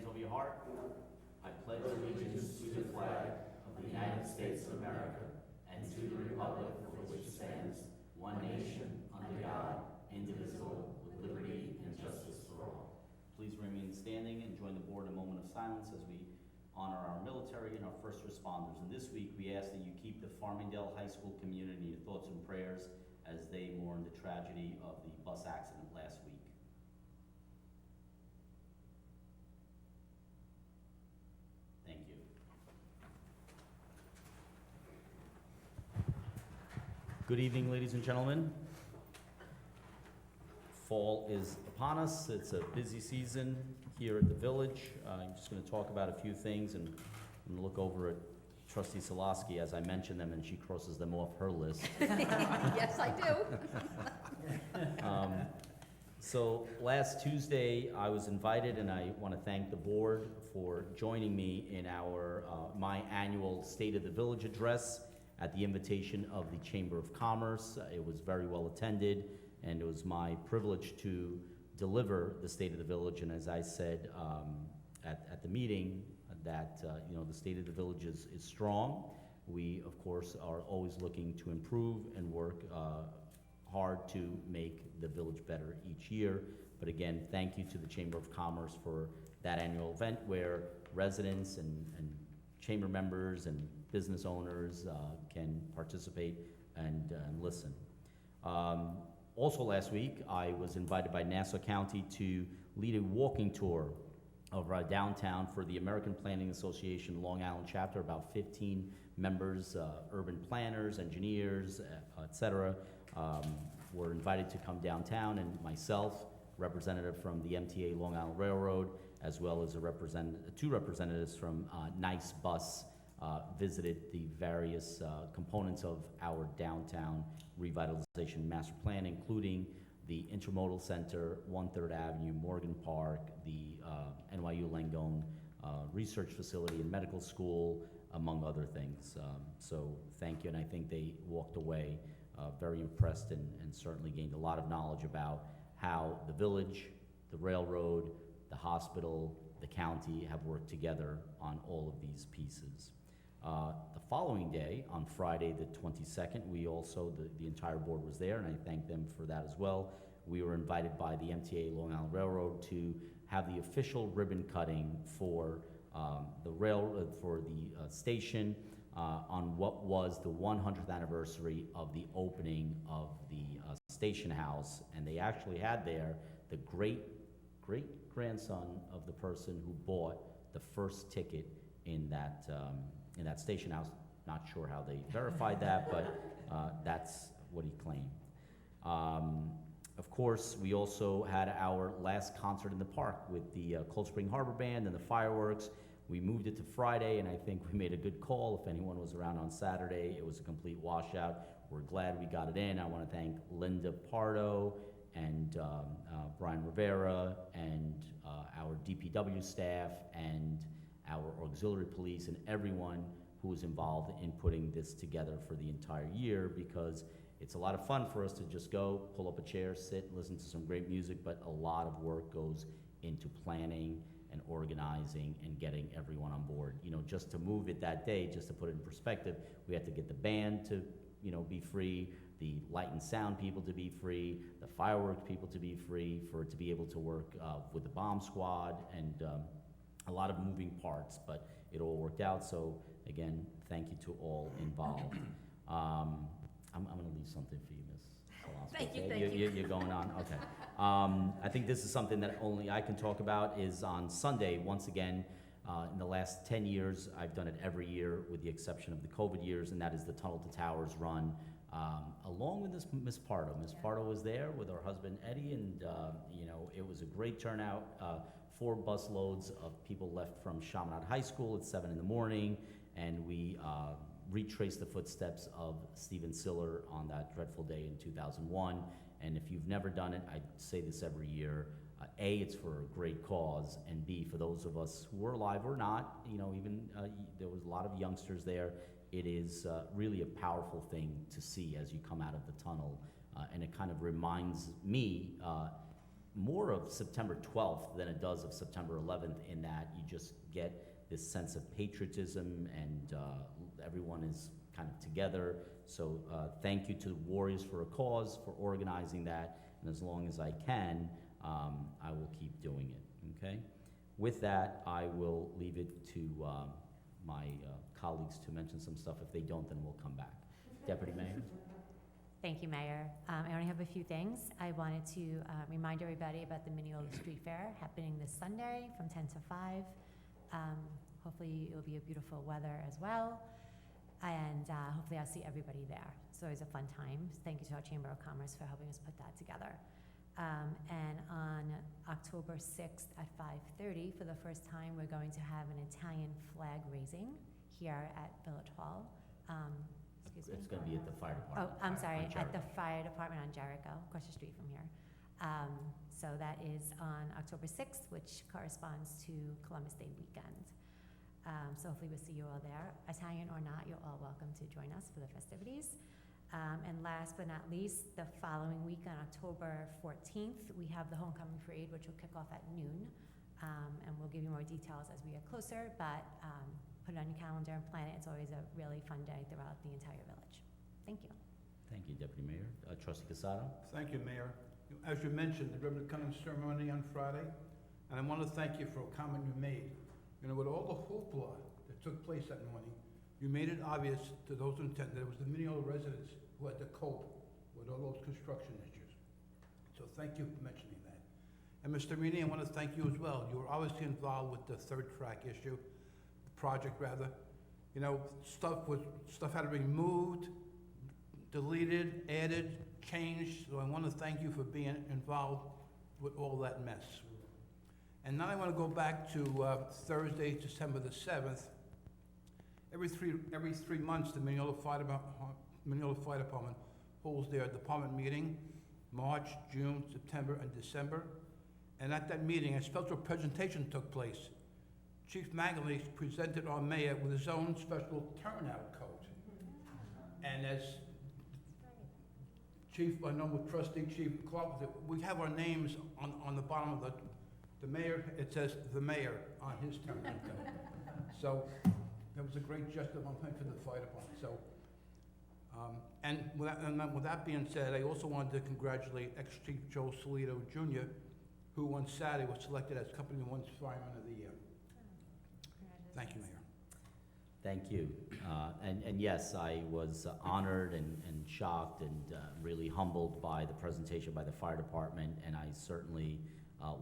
hands over your heart. I pledge allegiance to the flag of the United States of America and to the republic for which it stands, one nation, under God, indivisible, with liberty and justice for all. Please remain standing and join the board in a moment of silence as we honor our military and our first responders. And this week we ask that you keep the Farmingdale High School community in your thoughts and prayers as they mourn the tragedy of the bus accident last week. Thank you. Good evening, ladies and gentlemen. Fall is upon us. It's a busy season here at the village. I'm just going to talk about a few things and look over at Trustee Solosky as I mention them and she crosses them off her list. Yes, I do. So last Tuesday, I was invited, and I want to thank the board for joining me in our my annual State of the Village address at the invitation of the Chamber of Commerce. It was very well attended, and it was my privilege to deliver the State of the Village. And as I said at the meeting, that the State of the Village is strong. We, of course, are always looking to improve and work hard to make the village better each year. But again, thank you to the Chamber of Commerce for that annual event where residents and chamber members and business owners can participate and listen. Also last week, I was invited by Nassau County to lead a walking tour of downtown for the American Planning Association Long Island chapter. About 15 members, urban planners, engineers, et cetera, were invited to come downtown, and myself, representative from the MTA Long Island Railroad, as well as two representatives from Nice Bus, visited the various components of our downtown revitalization master plan, including the Intermodal Center, 1/3 Avenue, Morgan Park, the NYU Langone Research Facility and Medical School, among other things. So thank you, and I think they walked away very impressed and certainly gained a lot of knowledge about how the village, the railroad, the hospital, the county have worked together on all of these pieces. The following day, on Friday the 22nd, we also, the entire board was there, and I thank them for that as well. We were invited by the MTA Long Island Railroad to have the official ribbon cutting for the station on what was the 100th anniversary of the opening of the station house, and they actually had there the great-grandson of the person who bought the first ticket in that station house. Not sure how they verified that, but that's what he claimed. Of course, we also had our last concert in the park with the Cold Spring Harbor Band and the fireworks. We moved it to Friday, and I think we made a good call. If anyone was around on Saturday, it was a complete washout. We're glad we got it in. I want to thank Linda Pardo and Brian Rivera and our DPW staff and our auxiliary police and everyone who was involved in putting this together for the entire year, because it's a lot of fun for us to just go, pull up a chair, sit, listen to some great music, but a lot of work goes into planning and organizing and getting everyone on board. Just to move it that day, just to put it in perspective, we had to get the band to, be free, the light and sound people to be free, the fireworks people to be free, for it to be able to work with the bomb squad, and a lot of moving parts, but it all worked out. So again, thank you to all involved. I'm going to leave something for you, Ms. Solosky. Thank you, okay? thank you. You're going on? Okay. I think this is something that only I can talk about, is on Sunday, once again, in the last 10 years, I've done it every year with the exception of the COVID years, and that is the Tunnel to Towers run, along with Ms. Pardo. Ms. Pardo was there with her husband, Eddie, and it was a great turnout. 4 bus loads of people left from Chaminade High School at 7 in the morning, and we retrace the footsteps of Stephen Siller on that dreadful day in 2001. And if you've never done it, I say this every year, A, it's for a great cause, and B, for those of us who are alive or not, even there was a lot of youngsters there, it is really a powerful thing to see as you come out of the tunnel. And it kind of reminds me, more of September 12th than it does of September 11th, in that you just get this sense of patriotism, and everyone is kind of together. So thank you to the Warriors for a Cause for organizing that, and as long as I can, I will keep doing it, okay? With that, I will leave it to my colleagues to mention some stuff. If they don't, then we'll come back. Deputy Mayor? Thank you, Mayor. I only have a few things. I wanted to remind everybody about the Mineola Street Fair happening this Sunday from 10 to 5. Hopefully it'll be a beautiful weather as well, and hopefully I'll see everybody there. It's always a fun time. Thank you to our Chamber of Commerce for helping us put that together. And on October 6th at 5:30, for the first time, we're going to have an Italian flag raising here at Village Hall. Excuse me. It's going to be at the fire Oh, department. I'm sorry, on at the Jericho. fire department on Jericho, across the street from here. So that is on October 6th, which corresponds to Columbus Day weekend. So hopefully we'll see you all there. Italian or not, you're all welcome to join us for the festivities. And last but not least, the following week on October 14th, we have the Homecoming Parade, which will kick off at noon. And we'll give you more details as we get closer, but put it on your calendar and plan it. It's always a really fun day throughout the entire village. Thank you. Thank you, Deputy Mayor. Trustee Casado? Thank you, Mayor. As you mentioned, the ribbon cutting ceremony on Friday, and I want to thank you for a comment you made. You know, with all the hoopla that took place that morning, you made it obvious to those who attended that it was the Mineola residents who had to cope with all those construction issues. So thank you for mentioning that. And Mr. Rini, I want to thank you as well. You were obviously involved with the third track issue, the project rather. You know, stuff had to be moved, deleted, added, changed, so I want to thank you for being involved with all that mess. And now I want to go back to Thursday, December the 7th. Every three months, the Mineola Fire Department holds their department meeting, March, June, September, and December. And at that meeting, a special presentation took place. Chief Magalese presented our mayor with his own special turnout code. And as Chief, I know with Trustee Chief Clark, we have our names on the bottom of the mayor. It says the mayor on his turnout code. So that was a great gesture on for the fire department. So, and with that being said, I also wanted to congratulate ex-Chief Joe Solito Jr., who on Saturday was selected as Company One's Fireman of the Year. Thank you, Mayor. Thank you. And yes, I was honored and shocked and really humbled by the presentation by the fire department, and I certainly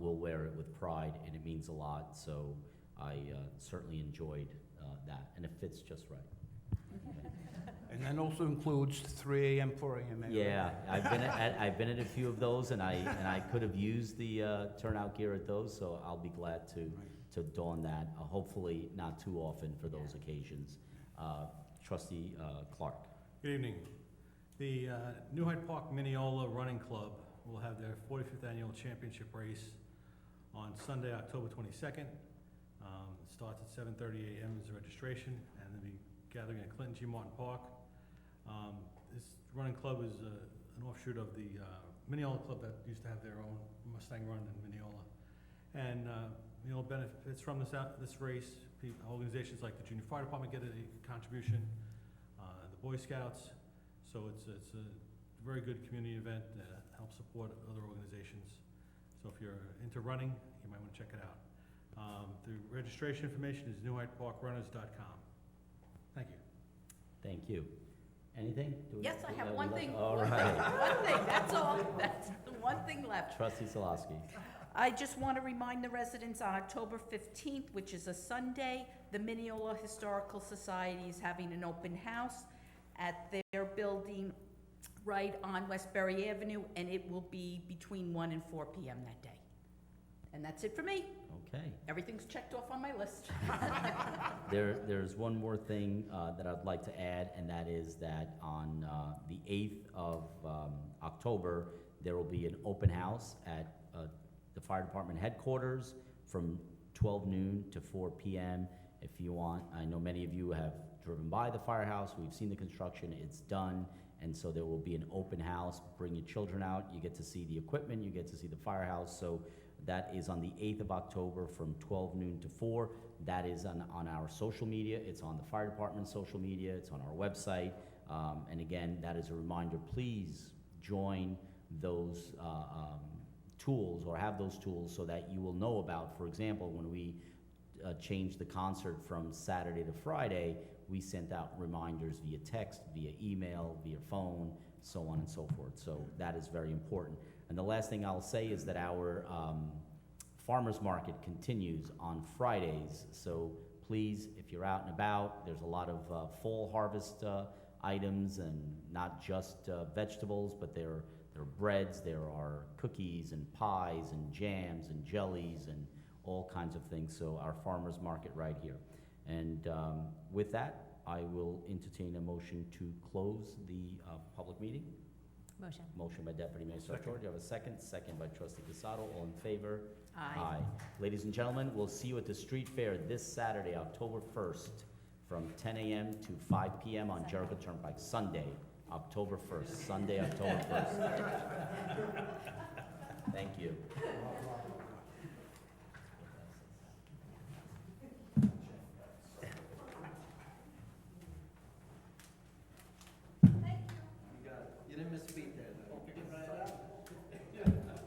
will wear it with pride, and it means a lot. So I certainly enjoyed that, and it fits just right. And that also includes 3 a.m., 4 a.m. Yeah, I've been at a few of those, and I could have used the turnout gear at those, so I'll be glad to don that. Hopefully not too often for those occasions. Trustee Clark. Good evening. The New Hyde Park Mineola Running Club will have their 45th annual championship race on Sunday, October 22nd. It starts at 7:30 a.m. as registration, and they'll be gathering at Clinton G. Martin Park. This running club is an offshoot of the Mineola Club that used to have their own Mustang Run in Mineola. And Mineola benefits from this race. Organizations like the Junior Fire Department get a contribution, the Boy Scouts. So it's a very good community event that helps support other organizations. So if you're into running, you might want to check it out. The registration information is newhydeparkrunners.com. Thank you. Thank you. Anything? Yes, I have one thing. All One right. thing, one thing, that's all. That's the one thing left. Trustee Solosky. I just want to remind the residents on October 15th, which is a Sunday, the Mineola Historical Society is having an open house at their building right on Westbury Avenue, and it will be between 1 and 4 p.m. that day. And that's it for me. Okay. Everything's checked off on my list. There's one more thing that I'd like to add, and that is that on the 8th of October, there will be an open house at the fire department headquarters from 12 noon to 4 p.m. If you want, I know many of you have driven by the firehouse. We've seen the construction. It's done. And so there will be an open house. Bring your children out. You get to see the equipment. You get to see the firehouse. So that is on the 8th of October from 12 noon to 4. That is on our social media. It's on the fire department's social media. It's on our website. And again, that is a reminder. Please join those tools, or have those tools, so that you will know about, for example, when we changed the concert from Saturday to Friday, we sent out reminders via text, via email, via phone, so on and so forth. So that is very important. And the last thing I'll say is that our farmers market continues on Fridays. So please, if you're out and about, there's a lot of fall harvest items, and not just vegetables, but there are breads, there are cookies and pies and jams and jellies and all kinds of things. So our farmers market right here. And with that, I will entertain a motion to close the public meeting. Motion. Motion by Deputy Mayor Second. Sartori. Do you have a second? Second by Trustee Casado. All in favor? Aye. Ladies and gentlemen, we'll see you at the street fair this Saturday, October 1st, from 10 a.m. to 5 p.m. on Jericho Turnpike. Sunday, October 1st. Sunday, October 1st. Thank you.